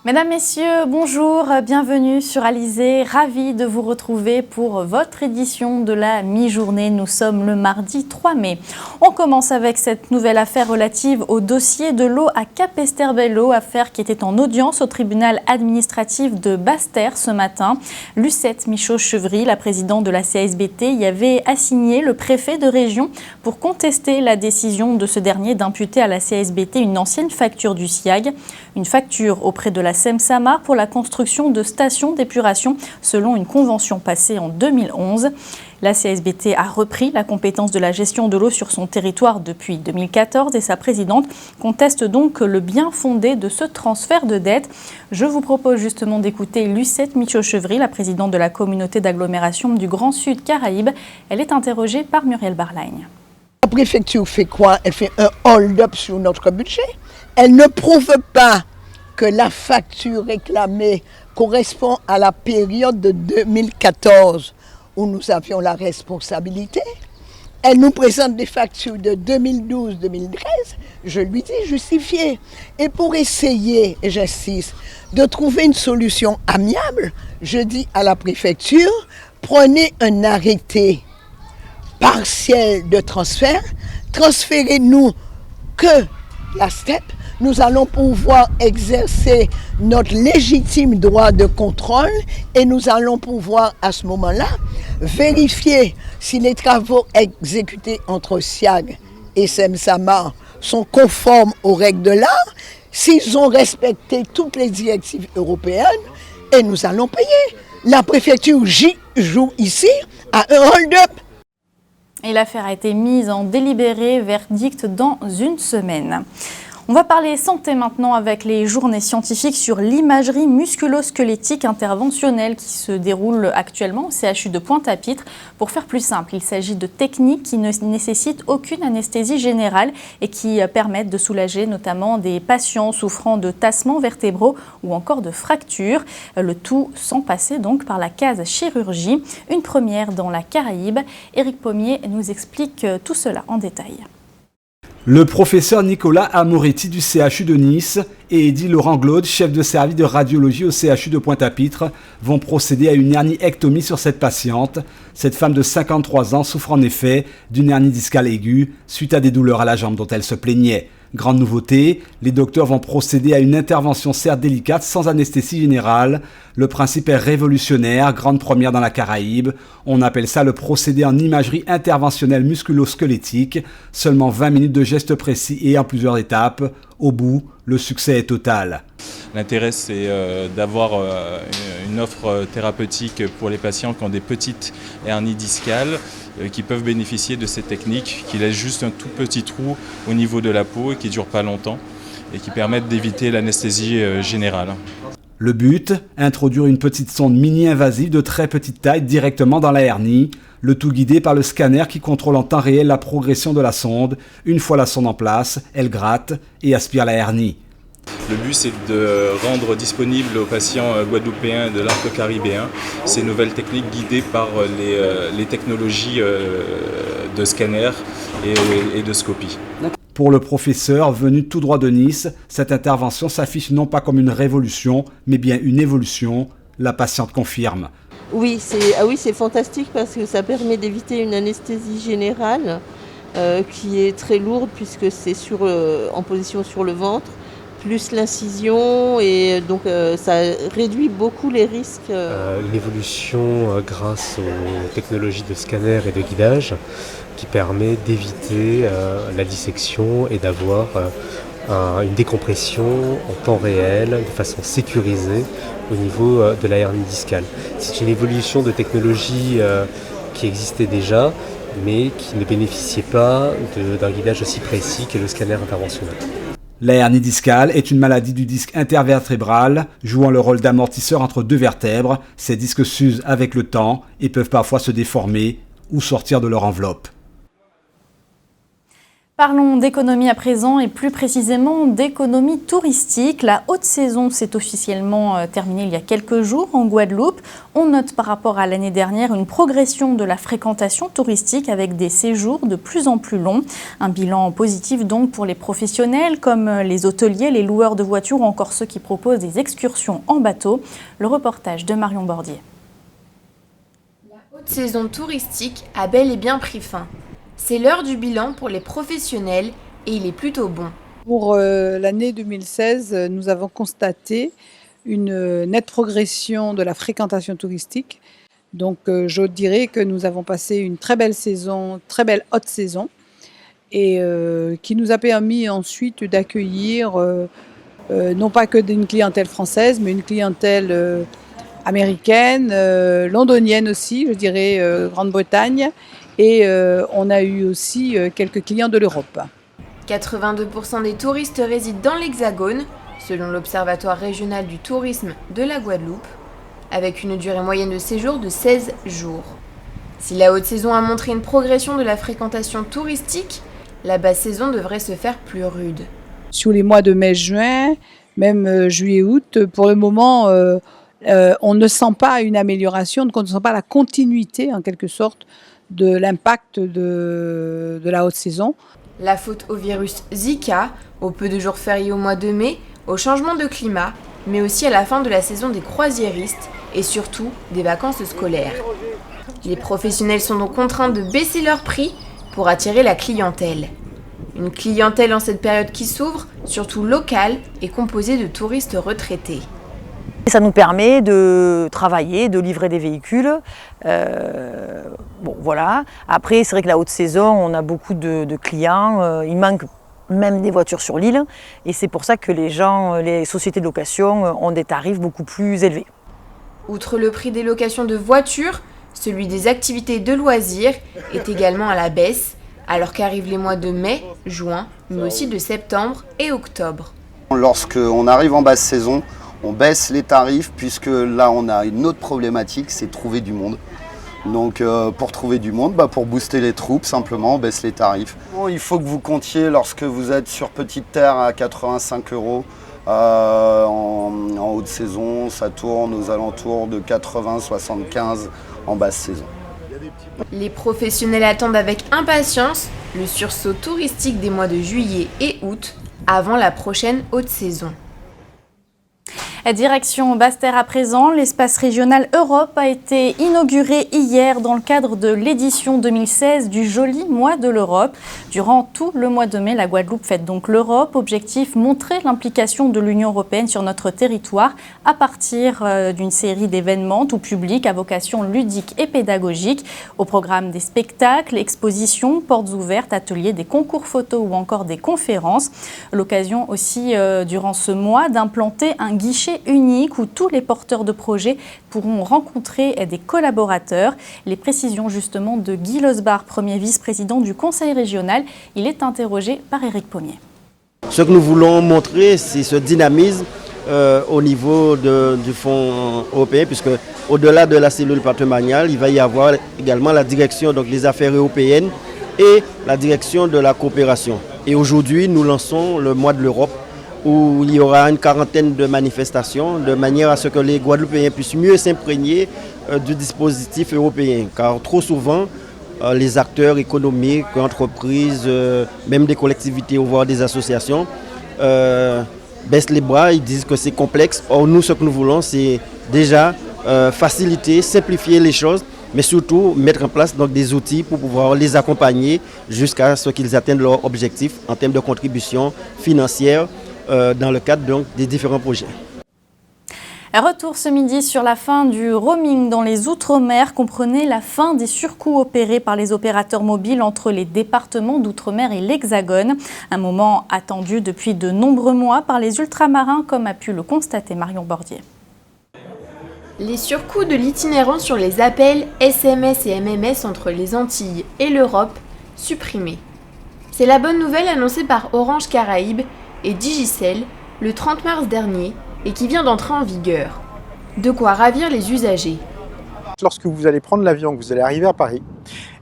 Mesdames, Messieurs, bonjour, bienvenue sur Alizé. Ravi de vous retrouver pour votre édition de la mi-journée. Nous sommes le mardi 3 mai. On commence avec cette nouvelle affaire relative au dossier de l'eau à Capesterre-Belle-Eau, affaire qui était en audience au tribunal administratif de Basse-Terre ce matin. Lucette Michaud-Chevry, la présidente de la CASBT, y avait assigné le préfet de région pour contester la décision de ce dernier d'imputer à la CASBT une ancienne facture du SIAG, une facture auprès de la SEM-Samar pour la construction de stations d'épuration selon une convention passée en 2011. La CASBT a repris la compétence de la gestion de l'eau sur son territoire depuis 2014 et sa présidente conteste donc le bien fondé de ce transfert de dette. Je vous propose justement d'écouter Lucette Michaud-Chevry, la présidente de la communauté d'agglomération du Grand Sud Caraïbes. Elle est interrogée par Muriel Barlagne. La préfecture fait quoi? Elle fait un hold-up sur notre budget. Elle ne prouve pas que la facture réclamée correspond à la période de 2014 où nous avions la responsabilité. Elle nous présente des factures de 2012-2013, je lui dis justifiées. Et pour essayer, et j'insiste, de trouver une solution amiable, je dis à la préfecture, prenez un arrêté partiel de transfert, transférez-nous que la STEP, nous allons pouvoir exercer notre légitime droit de contrôle et nous allons pouvoir à ce moment-là vérifier si les travaux exécutés entre SIAG et SEM-Samar sont conformes aux règles de l'art, s'ils ont respecté toutes les directives européennes et nous allons payer. La préfecture joue ici à un hold-up. Et l'affaire a été mise en délibéré, verdict dans une semaine. On va parler santé maintenant avec les journées scientifiques sur l'imagerie musculo-squelettique interventionnelle qui se déroule actuellement au CHU de Pointe-à-Pitre. Pour faire plus simple, il s'agit de techniques qui ne nécessitent aucune anesthésie générale et qui permettent de soulager notamment des patients souffrant de tassements vertébraux ou encore de fractures. Le tout sans passer donc par la case chirurgie. Une première dans la Caraïbe. Éric Pommier nous explique tout cela en détail. Le professeur Nicolas Amoretti du CHU de Nice et Eddy Laurent Glaude, chef de service de radiologie au CHU de Pointe-à-Pitre, vont procéder à une hernie-ectomie sur cette patiente. Cette femme de 53 ans souffre en effet d'une hernie discale aiguë suite à des douleurs à la jambe dont elle se plaignait. Grande nouveauté, les docteurs vont procéder à une intervention certes délicate sans anesthésie générale. Le principe est révolutionnaire, grande première dans la Caraïbe. On appelle ça le procédé en imagerie interventionnelle musculo-squelettique. Seulement 20 minutes de gestes précis et en plusieurs étapes. Au bout, le succès est total. L'intérêt, c'est d'avoir une offre thérapeutique pour les patients qui ont des petites hernies discales, qui peuvent bénéficier de ces techniques, qui laissent juste un tout petit trou au niveau de la peau et qui ne durent pas longtemps et qui permettent d'éviter l'anesthésie générale. Le but, introduire une petite sonde mini-invasive de très petite taille directement dans la hernie, le tout guidé par le scanner qui contrôle en temps réel la progression de la sonde. Une fois la sonde en place, elle gratte et aspire la hernie. Le but, c'est de rendre disponible aux patients guadeloupéens de l'arc caribéen ces nouvelles techniques guidées par les technologies de scanner et de scopie. Pour le professeur, venu tout droit de Nice, cette intervention s'affiche non pas comme une révolution, mais bien une évolution. La patiente confirme. Oui, c'est fantastique parce que ça permet d'éviter une anesthésie générale qui est très lourde puisque c'est en position sur le ventre, plus l'incision et donc ça réduit beaucoup les risques. Une évolution grâce aux technologies de scanner et de guidage qui permet d'éviter la dissection et d'avoir une décompression en temps réel, de façon sécurisée au niveau de la hernie discale. C'est une évolution de technologie qui existait déjà, mais qui ne bénéficiait pas d'un guidage aussi précis que le scanner interventionnel. La hernie discale est une maladie du disque intervertébral, jouant le rôle d'amortisseur entre deux vertèbres. Ces disques s'usent avec le temps et peuvent parfois se déformer ou sortir de leur enveloppe. Parlons d'économie à présent et plus précisément d'économie touristique. La haute saison s'est officiellement terminée il y a quelques jours en Guadeloupe. On note par rapport à l'année dernière une progression de la fréquentation touristique avec des séjours de plus en plus longs. Un bilan positif donc pour les professionnels comme les hôteliers, les loueurs de voitures ou encore ceux qui proposent des excursions en bateau. Le reportage de Marion Bordier. La haute saison touristique a bel et bien pris fin. C'est l'heure du bilan pour les professionnels et il est plutôt bon. Pour l'année 2016, nous avons constaté une nette progression de la fréquentation touristique. Donc je dirais que nous avons passé une très belle saison, très belle haute saison et qui nous a permis ensuite d'accueillir non pas que d'une clientèle française, mais une clientèle américaine, londonienne aussi, je dirais Grande-Bretagne. Et on a eu aussi quelques clients de l'Europe. 82% des touristes résident dans l'Hexagone, selon l'Observatoire régional du tourisme de la Guadeloupe, avec une durée moyenne de séjour de 16 jours. Si la haute saison a montré une progression de la fréquentation touristique, la basse saison devrait se faire plus rude. Sur les mois de mai-juin, même juillet-août, pour le moment, on ne sent pas une amélioration, on ne sent pas la continuité en quelque sorte de l'impact de la haute saison. La faute au virus Zika, aux peu de jours fériés au mois de mai, au changement de climat, mais aussi à la fin de la saison des croisiéristes et surtout des vacances scolaires. Les professionnels sont donc contraints de baisser leurs prix pour attirer la clientèle. Une clientèle en cette période qui s'ouvre, surtout locale, est composée de touristes retraités. Ça nous permet de travailler, de livrer des véhicules. Bon, voilà. Après, c'est vrai que la haute saison, on a beaucoup de clients. Il manque même des voitures sur l'île. Et c'est pour ça que les sociétés de location ont des tarifs beaucoup plus élevés. Outre le prix des locations de voitures, celui des activités de loisirs est également à la baisse, alors qu'arrivent les mois de mai, juin, mais aussi de septembre et octobre. Lorsqu'on arrive en basse saison, on baisse les tarifs puisque là on a une autre problématique, c'est trouver du monde. Donc pour trouver du monde, pour booster les troupes simplement, on baisse les tarifs. Il faut que vous comptiez lorsque vous êtes sur Petite Terre à 85 €. En haute saison, ça tourne aux alentours de 80-75 en basse saison. Les professionnels attendent avec impatience le sursaut touristique des mois de juillet et août avant la prochaine haute saison. Direction Basse-Terre à présent, l'espace régional Europe a été inauguré hier dans le cadre de l'édition 2016 du Joli Mois de l'Europe. Durant tout le mois de mai, la Guadeloupe fête donc l'Europe. Objectif, montrer l'implication de l'Union européenne sur notre territoire à partir d'une série d'événements tout publics à vocation ludique et pédagogique. Au programme des spectacles, expositions, portes ouvertes, ateliers, des concours photos ou encore des conférences. L'occasion aussi durant ce mois d'implanter un guichet unique où tous les porteurs de projets pourront rencontrer des collaborateurs. Les précisions justement de Guy Losbar, premier vice-président du Conseil régional. Il est interrogé par Éric Pommier. Ce que nous voulons montrer, c'est ce dynamisme au niveau du Fonds européen, puisque au-delà de la cellule patrimoniale, il va y avoir également la direction des affaires européennes et la direction de la coopération. Et aujourd'hui, nous lançons le mois de l'Europe, où il y aura une quarantaine de manifestations, de manière à ce que les Guadeloupéens puissent mieux s'imprégner du dispositif européen. Car trop souvent, les acteurs économiques, entreprises, même des collectivités, voire des associations, baissent les bras, ils disent que c'est complexe. Or, nous, ce que nous voulons, c'est déjà faciliter, simplifier les choses, mais surtout mettre en place des outils pour pouvoir les accompagner jusqu'à ce qu'ils atteignent leur objectif en termes de contribution financière, dans le cadre des différents projets. Retour ce midi sur la fin du roaming dans les Outre-mer. Comprenez la fin des surcoûts opérés par les opérateurs mobiles entre les départements d'Outre-mer et l'Hexagone. Un moment attendu depuis de nombreux mois par les ultramarins, comme a pu le constater Marion Bordier. Les surcoûts de l'itinérant sur les appels SMS et MMS entre les Antilles et l'Europe supprimés. C'est la bonne nouvelle annoncée par Orange Caraïbes et Digicel le 30 mars dernier et qui vient d'entrer en vigueur. De quoi ravir les usagers. Lorsque vous allez prendre l'avion, que vous allez arriver à Paris,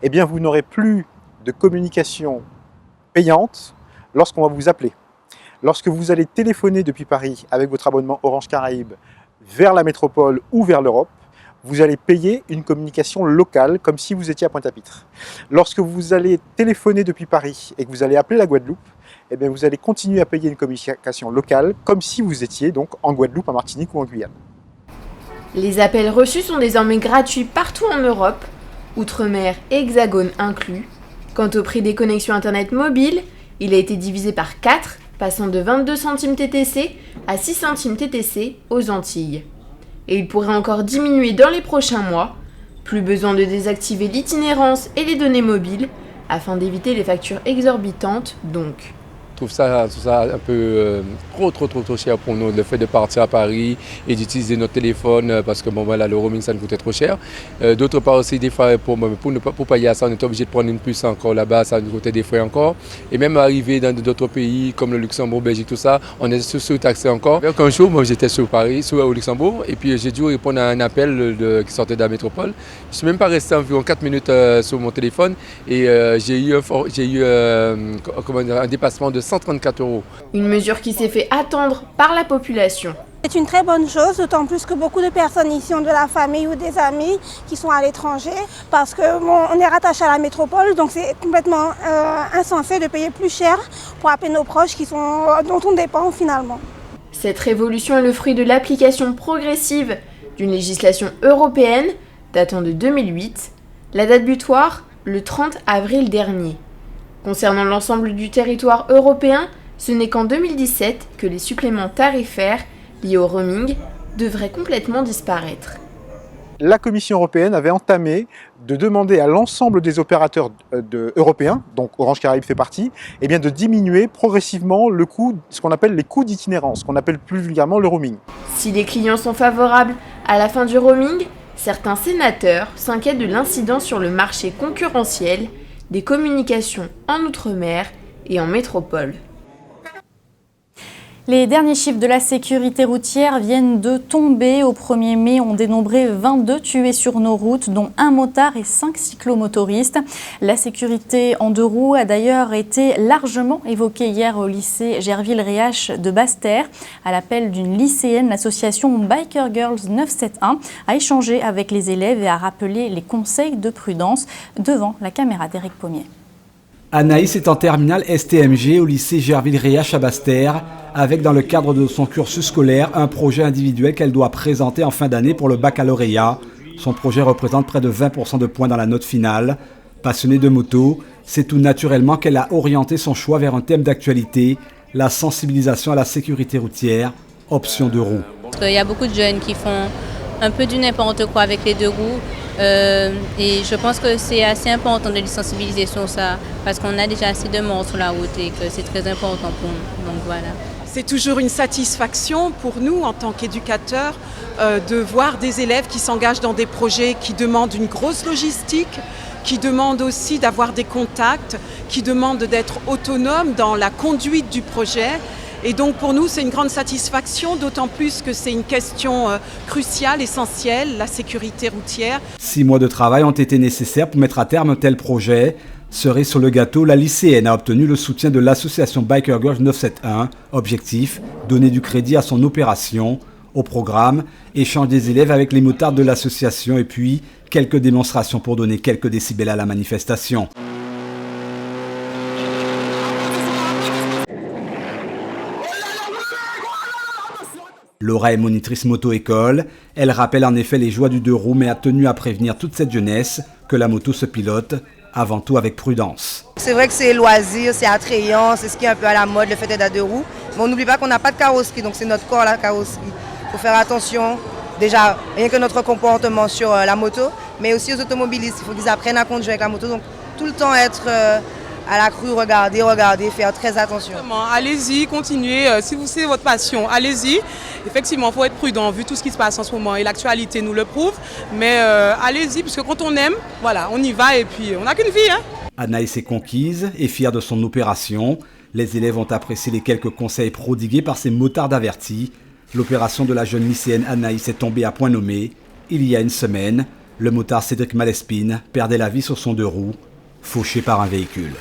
eh bien vous n'aurez plus de communication payante lorsqu'on va vous appeler. Lorsque vous allez téléphoner depuis Paris avec votre abonnement Orange Caraïbes vers la métropole ou vers l'Europe, vous allez payer une communication locale comme si vous étiez à Pointe-à-Pitre. Lorsque vous allez téléphoner depuis Paris et que vous allez appeler la Guadeloupe, eh bien vous allez continuer à payer une communication locale comme si vous étiez donc en Guadeloupe, en Martinique ou en Guyane. Les appels reçus sont désormais gratuits partout en Europe, Outre-mer et Hexagone inclus. Quant au prix des connexions Internet mobiles, il a été divisé par 4, passant de 22 centimes TTC à 6 centimes TTC aux Antilles. Et il pourrait encore diminuer dans les prochains mois. Plus besoin de désactiver l'itinérance et les données mobiles afin d'éviter les factures exorbitantes donc. Je trouve ça un peu trop cher pour nous, le fait de partir à Paris et d'utiliser notre téléphone parce que bon voilà, le roaming ça nous coûtait trop cher. D'autre part aussi des fois pour payer à ça on était obligé de prendre une puce encore là-bas, ça nous coûtait des frais encore. Et même arriver dans d'autres pays comme le Luxembourg, Belgique, tout ça, on est surtaxé encore. Un jour moi j'étais sur Paris, au Luxembourg et puis j'ai dû répondre à un appel qui sortait de la métropole. Je ne suis même pas resté environ 4 minutes sur mon téléphone et j'ai eu un dépassement de 134 €. Une mesure qui s'est fait attendre par la population. C'est une très bonne chose, d'autant plus que beaucoup de personnes ici ont de la famille ou des amis qui sont à l'étranger parce qu'on est rattaché à la métropole, donc c'est complètement insensé de payer plus cher pour appeler nos proches dont on dépend finalement. Cette révolution est le fruit de l'application progressive d'une législation européenne datant de 2008. La date butoir, le 30 avril dernier. Concernant l'ensemble du territoire européen, ce n'est qu'en 2017 que les suppléments tarifaires liés au roaming devraient complètement disparaître. La Commission européenne avait entamé de demander à l'ensemble des opérateurs européens, donc Orange Caraïbes fait partie, eh bien de diminuer progressivement le coût, ce qu'on appelle les coûts d'itinérance, ce qu'on appelle plus vulgairement le roaming. Si les clients sont favorables à la fin du roaming, certains sénateurs s'inquiètent de l'incidence sur le marché concurrentiel des communications en Outre-mer et en métropole. Les derniers chiffres de la sécurité routière viennent de tomber. Au 1er mai, on dénombrait 22 tués sur nos routes, dont un motard et 5 cyclomotoristes. La sécurité en deux roues a d'ailleurs été largement évoquée hier au lycée Gerville-Réache de Basse-Terre. À l'appel d'une lycéenne, l'association Biker Girls 971 a échangé avec les élèves et a rappelé les conseils de prudence devant la caméra d'Éric Pommier. Anaïs est en terminale STMG au lycée Gerville-Réache à Basse-Terre, avec dans le cadre de son cursus scolaire un projet individuel qu'elle doit présenter en fin d'année pour le baccalauréat. Son projet représente près de 20% de points dans la note finale. Passionnée de moto, c'est tout naturellement qu'elle a orienté son choix vers un thème d'actualité, la sensibilisation à la sécurité routière, option 2 roues. Il y a beaucoup de jeunes qui font un peu du n'importe quoi avec les 2 roues. Et je pense que c'est assez important de les sensibiliser sur ça parce qu'on a déjà assez de morts sur la route et que c'est très important pour nous. Donc voilà. C'est toujours une satisfaction pour nous en tant qu'éducateurs de voir des élèves qui s'engagent dans des projets qui demandent une grosse logistique, qui demandent aussi d'avoir des contacts, qui demandent d'être autonomes dans la conduite du projet. Et donc pour nous, c'est une grande satisfaction, d'autant plus que c'est une question cruciale, essentielle, la sécurité routière. 6 mois de travail ont été nécessaires pour mettre à terme un tel projet. Cerise sur le gâteau, la lycéenne a obtenu le soutien de l'association Biker Girls 971. Objectif, donner du crédit à son opération. Au programme, échange des élèves avec les motards de l'association et puis quelques démonstrations pour donner quelques décibels à la manifestation. Laura est monitrice moto-école. Elle rappelle en effet les joies du 2 roues mais a tenu à prévenir toute cette jeunesse que la moto se pilote, avant tout avec prudence. C'est vrai que c'est loisir, c'est attrayant, c'est ce qui est un peu à la mode, le fait d'être à 2 roues. Mais on n'oublie pas qu'on n'a pas de carrosserie, donc c'est notre corps la carrosserie. Il faut faire attention, déjà, rien que notre comportement sur la moto, mais aussi aux automobilistes. Il faut qu'ils apprennent à conduire avec la moto, donc tout le temps être à la crue, regarder, faire très attention. Allez-y, continuez, si c'est votre passion, allez-y. Effectivement, il faut être prudent vu tout ce qui se passe en ce moment et l'actualité nous le prouve. Mais allez-y, parce que quand on aime, voilà, on y va et puis on n'a qu'une vie. Anaïs est conquise et fière de son opération. Les élèves ont apprécié les quelques conseils prodigués par ces motards avertis. L'opération de la jeune lycéenne Anaïs est tombée à point nommé. Il y a une semaine, le motard Cédric Malespine perdait la vie sur son 2 roues, fauché par un véhicule.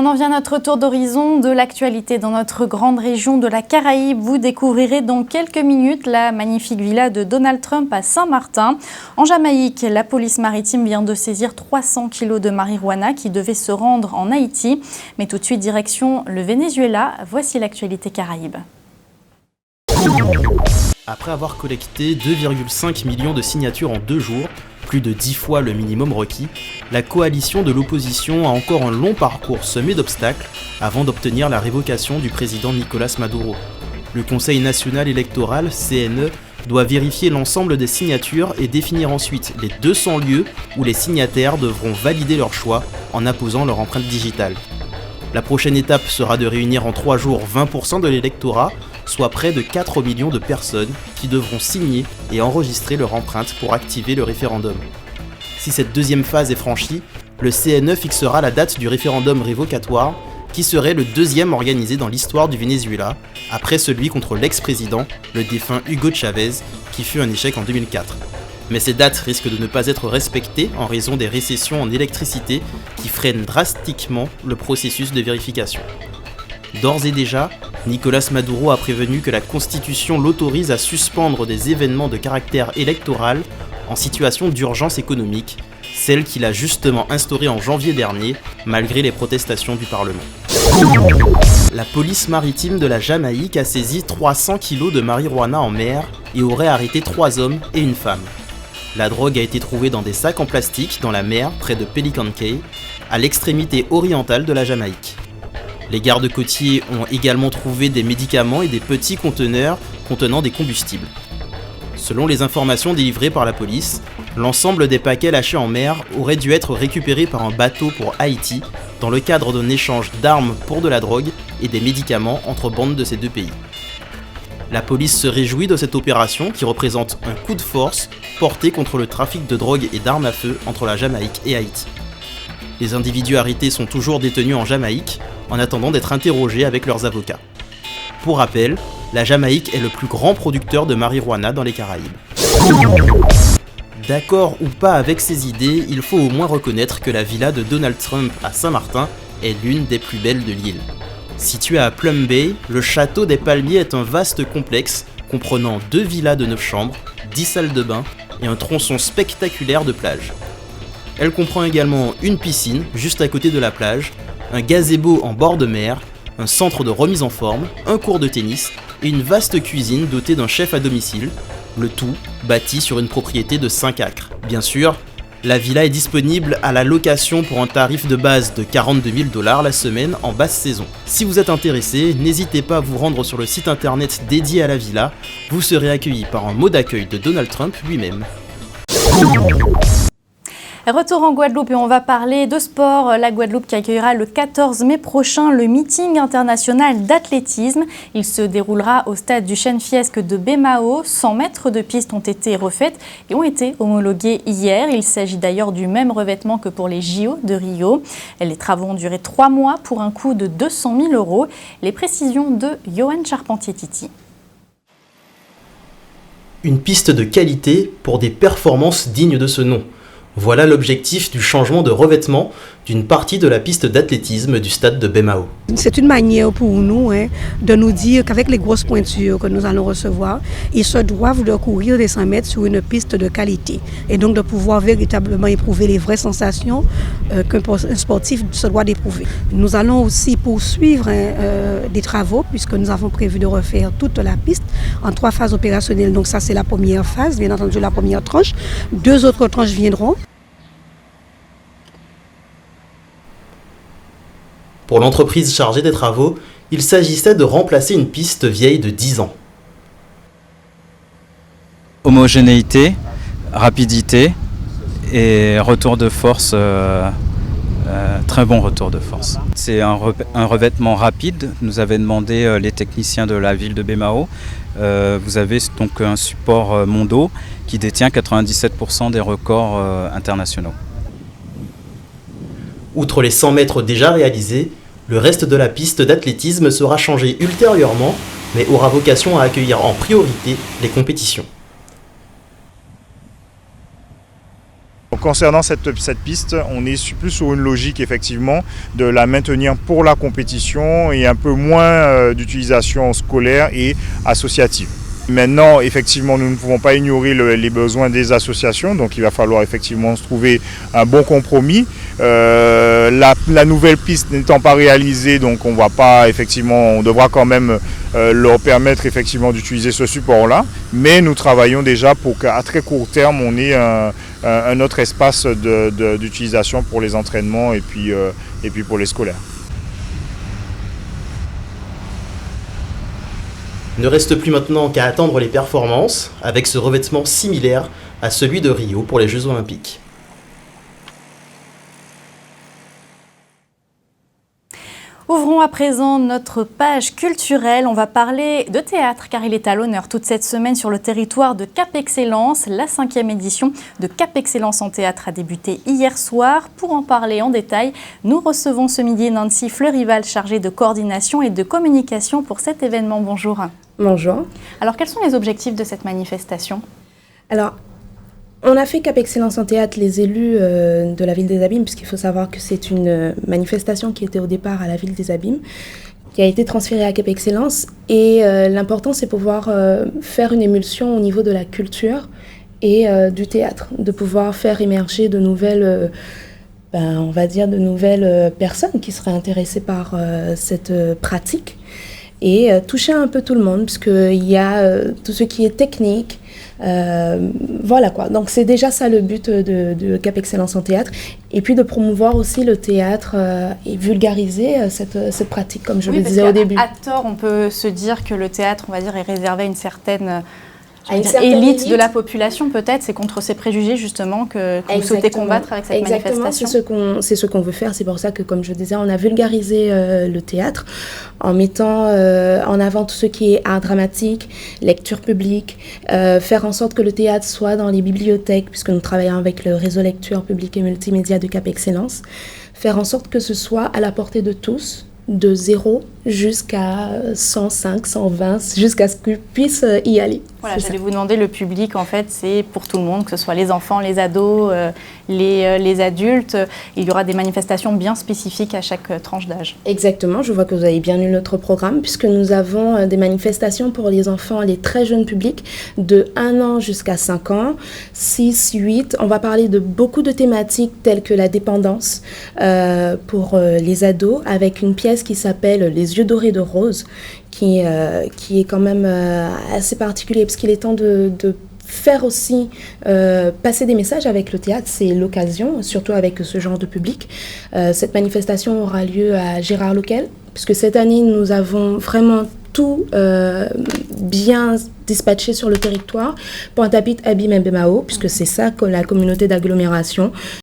On en vient à notre tour d'horizon de l'actualité dans notre grande région de la Caraïbe. Vous découvrirez dans quelques minutes la magnifique villa de Donald Trump à Saint-Martin. En Jamaïque, la police maritime vient de saisir 300 kilos de marijuana qui devait se rendre en Haïti. Mais tout de suite, direction le Venezuela. Voici l'actualité Caraïbe. Après avoir collecté 2,5 millions de signatures en 2 jours, plus de 10 fois le minimum requis, la coalition de l'opposition a encore un long parcours semé d'obstacles avant d'obtenir la révocation du président Nicolás Maduro. Le Conseil national électoral, CNE, doit vérifier l'ensemble des signatures et définir ensuite les 200 lieux où les signataires devront valider leur choix en apposant leur empreinte digitale. La prochaine étape sera de réunir en 3 jours 20% de l'électorat, soit près de 4 millions de personnes qui devront signer et enregistrer leur empreinte pour activer le référendum. Si cette deuxième phase est franchie, le CNE fixera la date du référendum révocatoire, qui serait le deuxième organisé dans l'histoire du Venezuela, après celui contre l'ex-président, le défunt Hugo Chavez, qui fut un échec en 2004. Mais ces dates risquent de ne pas être respectées en raison des récessions en électricité qui freinent drastiquement le processus de vérification. D'ores et déjà, Nicolás Maduro a prévenu que la Constitution l'autorise à suspendre des événements de caractère électoral en situation d'urgence économique, celle qu'il a justement instaurée en janvier dernier, malgré les protestations du Parlement. La police maritime de la Jamaïque a saisi 300 kilos de marijuana en mer et aurait arrêté 3 hommes et une femme. La drogue a été trouvée dans des sacs en plastique dans la mer près de Pelican Cay, à l'extrémité orientale de la Jamaïque. Les gardes-côtiers ont également trouvé des médicaments et des petits conteneurs contenant des combustibles. Selon les informations délivrées par la police, l'ensemble des paquets lâchés en mer auraient dû être récupérés par un bateau pour Haïti dans le cadre d'un échange d'armes pour de la drogue et des médicaments entre bandes de ces deux pays. La police se réjouit de cette opération qui représente un coup de force porté contre le trafic de drogue et d'armes à feu entre la Jamaïque et Haïti. Les individus arrêtés sont toujours détenus en Jamaïque en attendant d'être interrogés avec leurs avocats. Pour rappel, la Jamaïque est le plus grand producteur de marijuana dans les Caraïbes. D'accord ou pas avec ces idées, il faut au moins reconnaître que la villa de Donald Trump à Saint-Martin est l'une des plus belles de l'île. Situé à Plum Bay, le château des Palmiers est un vaste complexe comprenant 2 villas de 9 chambres, 10 salles de bain et un tronçon spectaculaire de plage. Elle comprend également une piscine juste à côté de la plage, un gazebo en bord de mer, un centre de remise en forme, un court de tennis et une vaste cuisine dotée d'un chef à domicile, le tout bâti sur une propriété de 5 acres. Bien sûr, la villa est disponible à la location pour un tarif de base de $42 000 la semaine en basse saison. Si vous êtes intéressé, n'hésitez pas à vous rendre sur le site internet dédié à la villa, vous serez accueilli par un mot d'accueil de Donald Trump lui-même. Retour en Guadeloupe et on va parler de sport. La Guadeloupe qui accueillera le 14 mai prochain le meeting international d'athlétisme. Il se déroulera au stade du Chêne-Fiesque de Bémao. 100 mètres de piste ont été refaites et ont été homologués hier. Il s'agit d'ailleurs du même revêtement que pour les JO de Rio. Les travaux ont duré 3 mois pour un coût de 200 000 €. Les précisions de Johan Charpentier-Titi. Une piste de qualité pour des performances dignes de ce nom. Voilà l'objectif du changement de revêtement d'une partie de la piste d'athlétisme du stade de Bémao. C'est une manière pour nous de nous dire qu'avec les grosses pointures que nous allons recevoir, ils se doivent de courir des 100 mètres sur une piste de qualité et donc de pouvoir véritablement éprouver les vraies sensations qu'un sportif se doit d'éprouver. Nous allons aussi poursuivre des travaux puisque nous avons prévu de refaire toute la piste en 3 phases opérationnelles. Donc ça c'est la première phase, bien entendu la première tranche. 2 autres tranches viendront. Pour l'entreprise chargée des travaux, il s'agissait de remplacer une piste vieille de 10 ans. Homogénéité, rapidité et retour de force, très bon retour de force. C'est un revêtement rapide, nous avaient demandé les techniciens de la ville de Bémao. Vous avez donc un support Mondo qui détient 97% des records internationaux. Outre les 100 mètres déjà réalisés, le reste de la piste d'athlétisme sera changé ultérieurement, mais aura vocation à accueillir en priorité les compétitions. Concernant cette piste, on est plus sur une logique effectivement de la maintenir pour la compétition et un peu moins d'utilisation scolaire et associative. Maintenant, effectivement, nous ne pouvons pas ignorer les besoins des associations, donc il va falloir effectivement trouver un bon compromis. La nouvelle piste n'étant pas réalisée, donc on devra quand même leur permettre effectivement d'utiliser ce support-là, mais nous travaillons déjà pour qu'à très court terme, on ait un autre espace d'utilisation pour les entraînements et puis pour les scolaires. Il ne reste plus maintenant qu'à attendre les performances, avec ce revêtement similaire à celui de Rio pour les Jeux Olympiques. Ouvrons à présent notre page culturelle. On va parler de théâtre car il est à l'honneur toute cette semaine sur le territoire de Cap Excellence. La 5e édition de Cap Excellence en théâtre a débuté hier soir. Pour en parler en détail, nous recevons ce midi Nancy Fleurival, chargée de coordination et de communication pour cet événement. Bonjour. Bonjour. Alors quels sont les objectifs de cette manifestation ? Alors, on a fait Cap Excellence en théâtre, les élus de la Ville des Abîmes, puisqu'il faut savoir que c'est une manifestation qui était au départ à la Ville des Abîmes, qui a été transférée à Cap Excellence. Et l'important, c'est pouvoir faire une émulsion au niveau de la culture et du théâtre, de pouvoir faire émerger de nouvelles, on va dire, de nouvelles personnes qui seraient intéressées par cette pratique et toucher un peu tout le monde, puisqu'il y a tout ce qui est technique. Voilà quoi, donc c'est déjà ça le but de Cap Excellence en théâtre, et puis de promouvoir aussi le théâtre et vulgariser cette pratique, comme je le disais au début. À tort, on peut se dire que le théâtre, on va dire, est réservé à une certaine élite de la population, peut-être. C'est contre ces préjugés justement que vous souhaitez combattre avec cette manifestation. C'est ce qu'on veut faire. C'est pour ça que, comme je disais, on a vulgarisé le théâtre en mettant en avant tout ce qui est art dramatique, lecture publique, faire en sorte que le théâtre soit dans les bibliothèques, puisque nous travaillons avec le réseau lecture publique et multimédia de Cap Excellence, faire en sorte que ce soit à la portée de tous, de 0 jusqu'à 105, 120, jusqu'à ce qu'ils puissent y aller. Voilà, j'allais vous demander, le public, en fait, c'est pour tout le monde, que ce soit les enfants, les ados, les adultes. Il y aura des manifestations bien spécifiques à chaque tranche d'âge. Exactement, je vois que vous avez bien lu notre programme, puisque nous avons des manifestations pour les enfants, les très jeunes publics, de 1 an jusqu'à 5 ans, 6, 8. On va parler de beaucoup de thématiques telles que la dépendance pour les ados, avec une pièce qui s'appelle Les yeux dorés de Rose, qui est quand même assez particulier, parce qu'il est temps de faire aussi passer des messages avec le théâtre. C'est l'occasion, surtout avec ce genre de public. Cette manifestation aura lieu à Gérard Lequel, puisque cette année, nous avons vraiment tout bien dispatché sur le territoire. Pointe-à-Pitre, Abîme et Bemao, puisque c'est ça que la communauté d'agglomération.